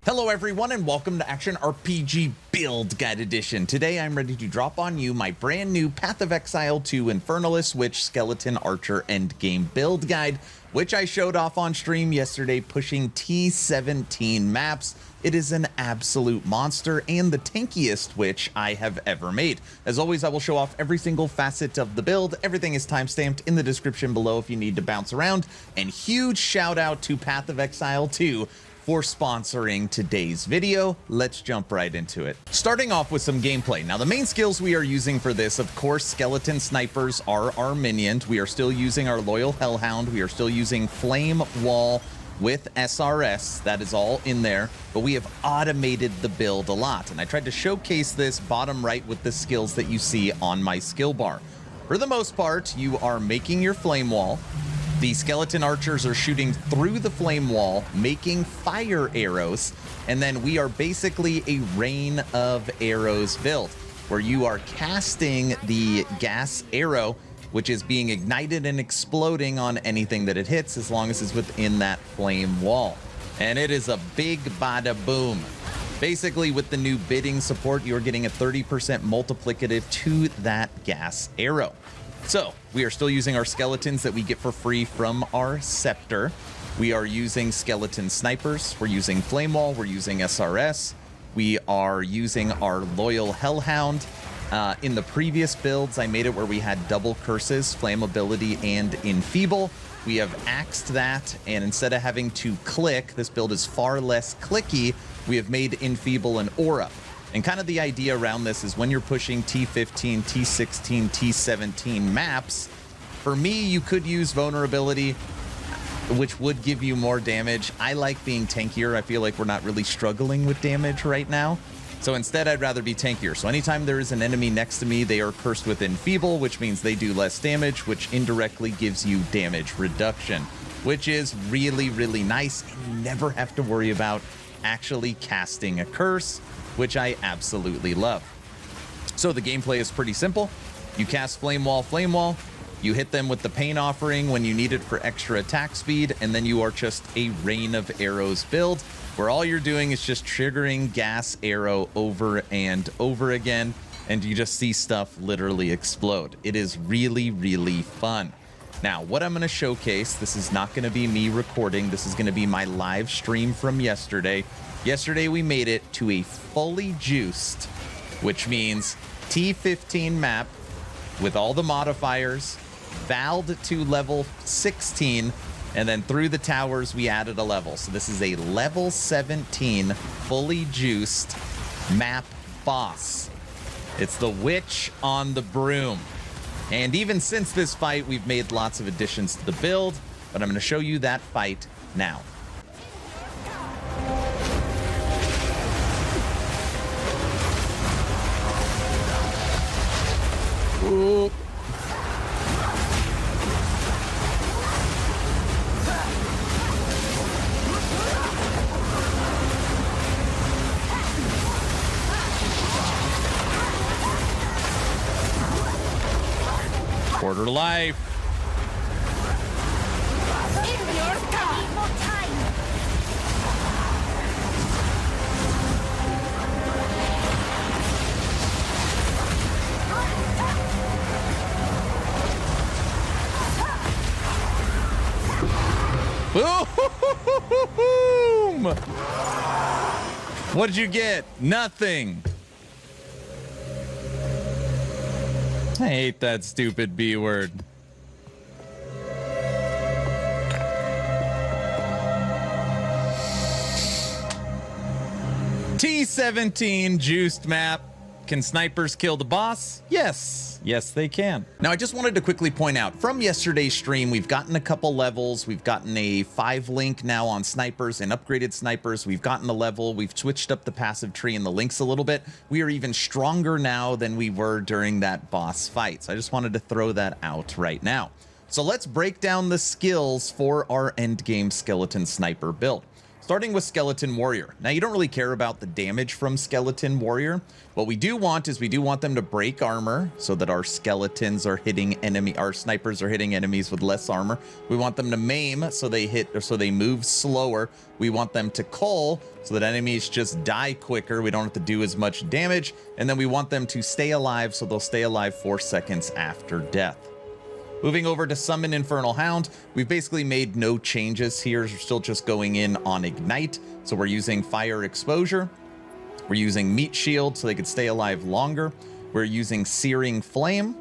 Hello everyone and welcome to Action RPG Build Guide Edition. Today I'm ready to drop on you my brand new Path of Exile 2 Infernalist Witch Skeleton Archer Endgame build guide, which I showed off on stream yesterday pushing T17 maps. It is an absolute monster and the tankiest witch I have ever made. As always, I will show off every single facet of the build. Everything is timestamped in the description below if you need to bounce around. And huge shout out to Path of Exile 2 for sponsoring today's video. Let's jump right into it. Starting off with some gameplay. Now, the main skills we are using for this, of course, skeleton snipers are our minions. We are still using our loyal hellhound. We are still using flame wall with SRS. That is all in there, but we have automated the build a lot. And I tried to showcase this bottom right with the skills that you see on my skill bar. For the most part, you are making your flame wall. The skeleton archers are shooting through the flame wall, making fire arrows, and then we are basically a rain of arrows build, where you are casting the gas arrow, which is being ignited and exploding on anything that it hits, as long as it's within that flame wall. And it is a big bada boom. Basically, with the new bidding support, you're getting a 30% multiplicative to that gas arrow. So we are still using our skeletons that we get for free from our scepter. We are using skeleton snipers. We're using flame wall. We're using SRS. We are using our loyal hellhound. In the previous builds, I made it where we had double curses, flammability and enfeeble. We have axed that, and instead of having to click, this build is far less clicky. We have made enfeeble an aura. And kind of the idea around this is when you're pushing T15, T16, T17 maps, for me, you could use vulnerability, which would give you more damage. I like being tankier. I feel like we're not really struggling with damage right now. So instead, I'd rather be tankier. So anytime there is an enemy next to me, they are cursed with enfeeble, which means they do less damage, which indirectly gives you damage reduction, which is really, really nice. And you never have to worry about actually casting a curse, which I absolutely love. So the gameplay is pretty simple. You cast flame wall, you hit them with the pain offering when you need it for extra attack speed, and then you are just a rain of arrows build, where all you're doing is just triggering gas arrow over and over again, and you just see stuff literally explode. It is really, really fun. Now, what I'm gonna showcase, this is not gonna be me recording, this is gonna be my live stream from yesterday. Yesterday, we made it to a fully juiced, which means T15 map with all the modifiers, valved to level 16, and then through the towers, we added a level. So this is a level 17 fully juiced map boss. It's the Witch on the Broom. And even since this fight, we've made lots of additions to the build, but I'm going to show you that fight now. Ooh. Quarter life. Boom! What did you get? Nothing. I hate that stupid B word. T17 juiced map. Can snipers kill the boss? Yes. Yes, they can. Now, I just wanted to quickly point out, from yesterday's stream, we've gotten a couple levels. We've gotten a 5 link now on snipers and upgraded snipers. We've gotten a level. We've switched up the passive tree and the links a little bit. We are even stronger now than we were during that boss fight. So I just wanted to throw that out right now. So let's break down the skills for our endgame skeleton sniper build. Starting with Skeleton Warrior. Now, you don't really care about the damage from Skeleton Warrior. What we do want is we do want them to break armor so that our skeletons are hitting our snipers are hitting enemies with less armor. We want them to maim so they move slower. We want them to cull so that enemies just die quicker. We don't have to do as much damage. And then we want them to stay alive so they'll stay alive 4 seconds after death. Moving over to Summon Infernal Hound, we've basically made no changes here. We're still just going in on Ignite. So we're using Fire Exposure. We're using Meat Shield so they could stay alive longer. We're using Searing Flame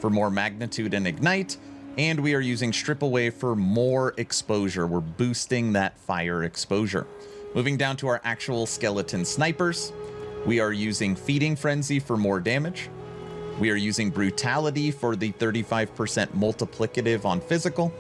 for more magnitude and Ignite. And we are using Strip Away for more exposure. We're boosting that fire exposure. Moving down to our actual skeleton snipers, we are using Feeding Frenzy for more damage. We are using Brutality for the 35% multiplicative on physical.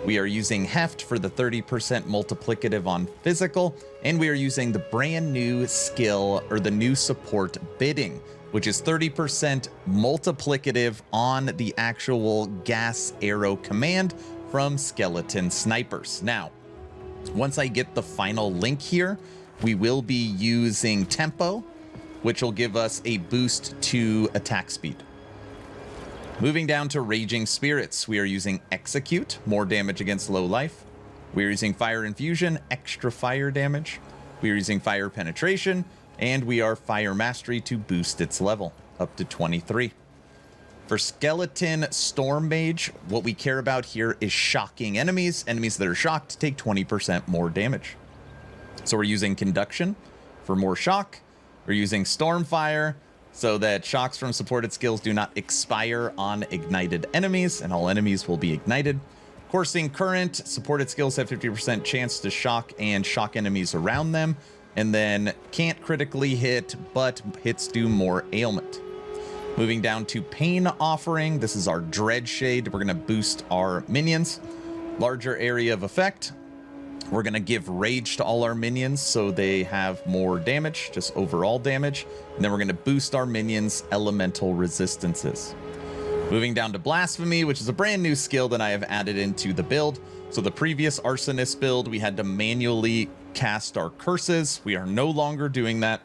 We are using Heft for the 30% multiplicative on physical. And we are using the brand new skill, or the new support Bidding, which is 30% multiplicative on the actual gas arrow command from skeleton snipers. Now, once I get the final link here, we will be using Tempo, which will give us a boost to attack speed. Moving down to Raging Spirits, we are using Execute, more damage against low life. We are using Fire Infusion, extra fire damage. We are using Fire Penetration, and we are Fire Mastery to boost its level up to 23. For Skeleton Storm Mage, what we care about here is shocking enemies. Enemies that are shocked take 20% more damage. So we're using Conduction for more shock. We're using Stormfire so that shocks from supported skills do not expire on ignited enemies, and all enemies will be ignited. Coursing Current, supported skills have 50% chance to shock and shock enemies around them, and then can't critically hit, but hits do more ailment. Moving down to Pain Offering, this is our Dread Shade. We're going to boost our minions. Larger area of effect. We're going to give Rage to all our minions so they have more damage, just overall damage. And then we're going to boost our minions' elemental resistances. Moving down to Blasphemy, which is a brand new skill that I have added into the build. So the previous Arsonist build, we had to manually cast our curses. We are no longer doing that,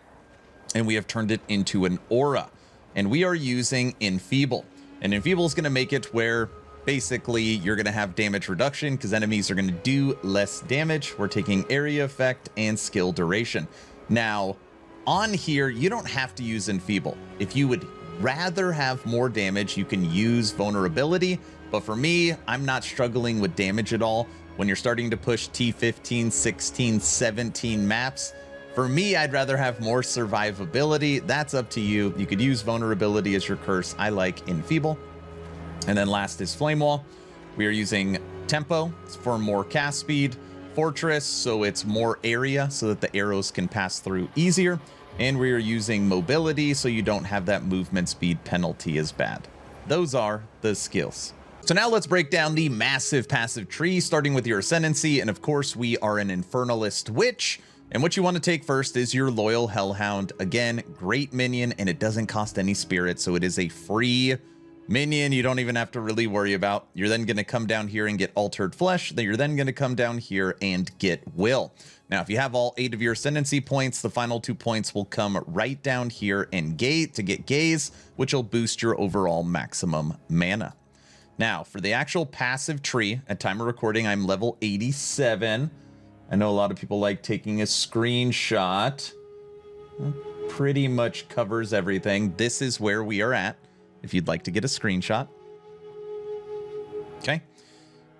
and we have turned it into an aura. And we are using Enfeeble. And Enfeeble is going to make it where basically you're going to have damage reduction because enemies are going to do less damage. We're taking area effect and skill duration. Now, on here, you don't have to use Enfeeble. If you would rather have more damage, you can use Vulnerability. But for me, I'm not struggling with damage at all. When you're starting to push T15, 16, 17 maps, for me, I'd rather have more survivability. That's up to you. You could use Vulnerability as your curse. I like Enfeeble. And then last is Flame Wall. We are using Tempo for more cast speed. Fortress, so it's more area so that the arrows can pass through easier. And we are using Mobility so you don't have that movement speed penalty as bad. Those are the skills. So now let's break down the massive passive tree, starting with your Ascendancy. And of course, we are an Infernalist Witch. And what you want to take first is your Loyal Hellhound. Again, great minion, and it doesn't cost any spirit, so it is a free minion you don't even have to really worry about. You're then going to come down here and get Altered Flesh. Then you're then going to come down here and get Will. Now, if you have all 8 of your Ascendancy points, the final 2 points will come right down here and to get Gaze, which will boost your overall maximum mana. Now, for the actual passive tree, at time of recording, I'm level 87. I know a lot of people like taking a screenshot. That pretty much covers everything. This is where we are at, if you'd like to get a screenshot. Okay.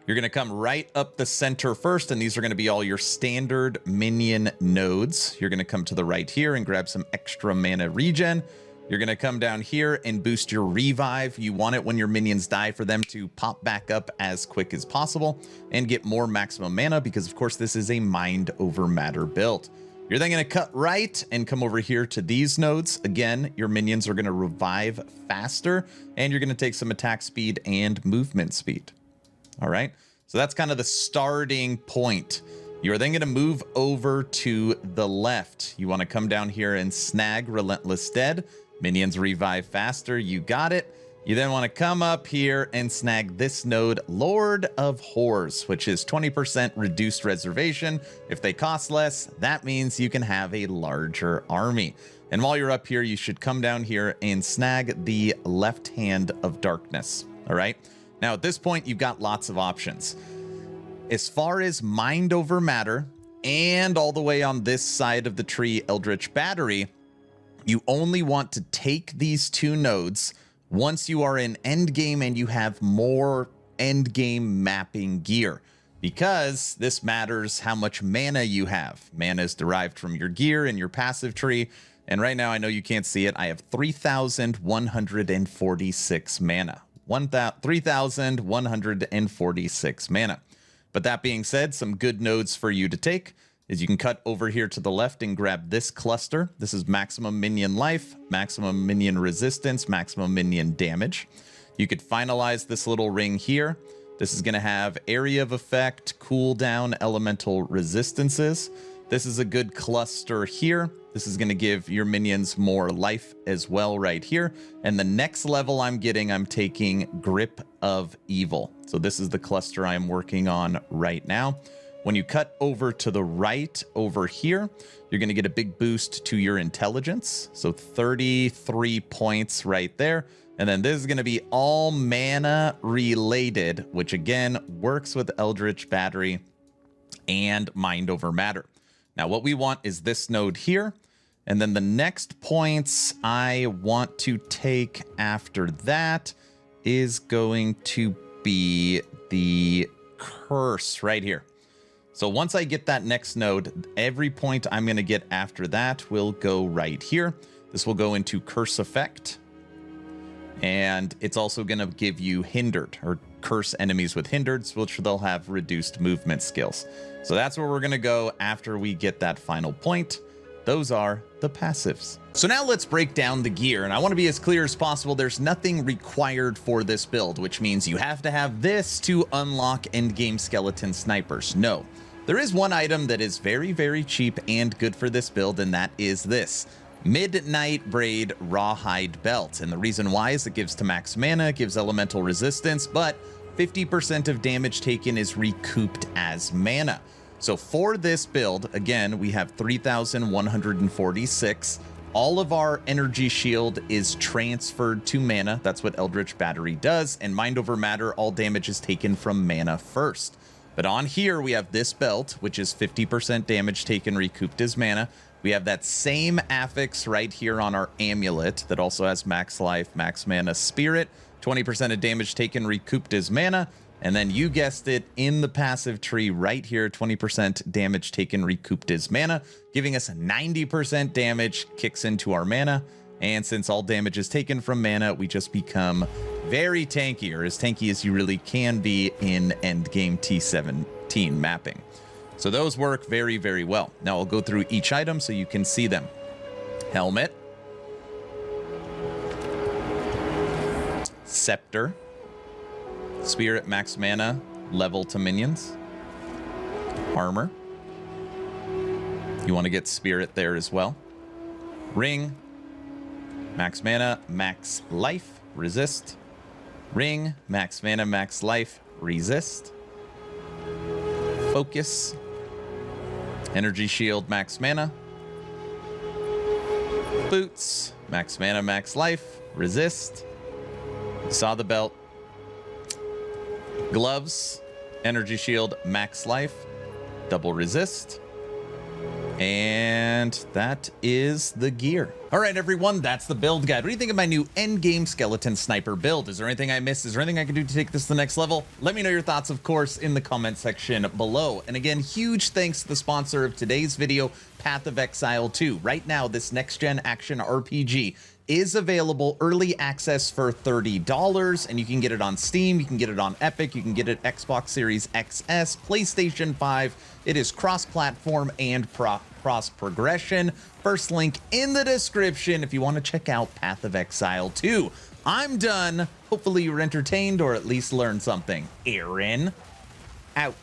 You're going to come right up the center first, and these are going to be all your standard minion nodes. You're going to come to the right here and grab some extra mana regen. You're going to come down here and boost your revive. You want it when your minions die for them to pop back up as quick as possible and get more maximum mana because, of course, this is a mind over matter build. You're then going to cut right and come over here to these nodes. Again, your minions are going to revive faster, and you're going to take some attack speed and movement speed. All right, so that's kind of the starting point. You're then going to move over to the left. You want to come down here and snag Relentless Dead. Minions revive faster. You got it. You then want to come up here and snag this node, Lord of Whores, which is 20% reduced reservation. If they cost less, that means you can have a larger army. And while you're up here, you should come down here and snag the Left Hand of Darkness. All right. Now, at this point, you've got lots of options. As far as Mind Over Matter and all the way on this side of the tree, Eldritch Battery, you only want to take these two nodes once you are in Endgame and you have more Endgame mapping gear, because this matters how much mana you have. Mana is derived from your gear and your passive tree. And right now, I know you can't see it, I have 3,146 mana. 3,146 mana. But that being said, some good nodes for you to take is you can cut over here to the left and grab this cluster. This is maximum minion life, maximum minion resistance, maximum minion damage. You could finalize this little ring here. This is going to have area of effect, cooldown, elemental resistances. This is a good cluster here. This is going to give your minions more life as well right here. And the next level I'm taking Grip of Evil. So this is the cluster I'm working on right now. When you cut over to the right over here, you're going to get a big boost to your intelligence. So 33 points right there. And then this is going to be all mana related, which again works with Eldritch Battery and Mind Over Matter. Now what we want is this node here. And then the next points I want to take after that is going to be the curse right here. So once I get that next node, every point I'm going to get after that will go right here. This will go into curse effect. And it's also going to give you hindered, or curse enemies with hindered, which they'll have reduced movement skills. So that's where we're going to go after we get that final point. Those are the passives. So now let's break down the gear, and I want to be as clear as possible. There's nothing required for this build, which means you have to have this to unlock endgame skeleton snipers. No, there is one item that is very, very cheap and good for this build, and that is this Midnight Braid Rawhide Belt. And the reason why is it gives to max mana, it gives elemental resistance, but 50% of damage taken is recouped as mana. So for this build, again, we have 3,146. All of our energy shield is transferred to mana. That's what Eldritch Battery does. And Mind Over Matter, all damage is taken from mana first. But on here, we have this belt, which is 50% damage taken recouped as mana. We have that same affix right here on our amulet that also has max life, max mana, spirit, 20% of damage taken recouped as mana. And then you guessed it, in the passive tree right here, 20% damage taken recouped as mana, giving us 90% damage, kicks into our mana. And since all damage is taken from mana, we just become very tanky, or as tanky as you really can be in Endgame T17 mapping. So those work very, very well. Now I'll go through each item so you can see them. Helmet. Scepter. Spirit max mana, level to minions. Armor. You want to get spirit there as well. Ring. Max mana, max life, resist. Ring, max mana, max life, resist. Focus. Energy shield, max mana. Boots, max mana, max life, resist. Saw the belt. Gloves, energy shield, max life, double resist. And that is the gear. All right, everyone, that's the build guide. What do you think of my new endgame skeleton sniper build? Is there anything I missed? Is there anything I can do to take this to the next level? Let me know your thoughts, of course, in the comment section below. And again, huge thanks to the sponsor of today's video, Path of Exile 2. Right now, this next-gen action RPG is available early access for $30, and you can get it on Steam, you can get it on Epic, you can get it Xbox Series XS, PlayStation 5. It is cross-platform and cross-progression. First link in the description if you want to check out Path of Exile 2. I'm done. Hopefully you were entertained or at least learned something. Aaron, out.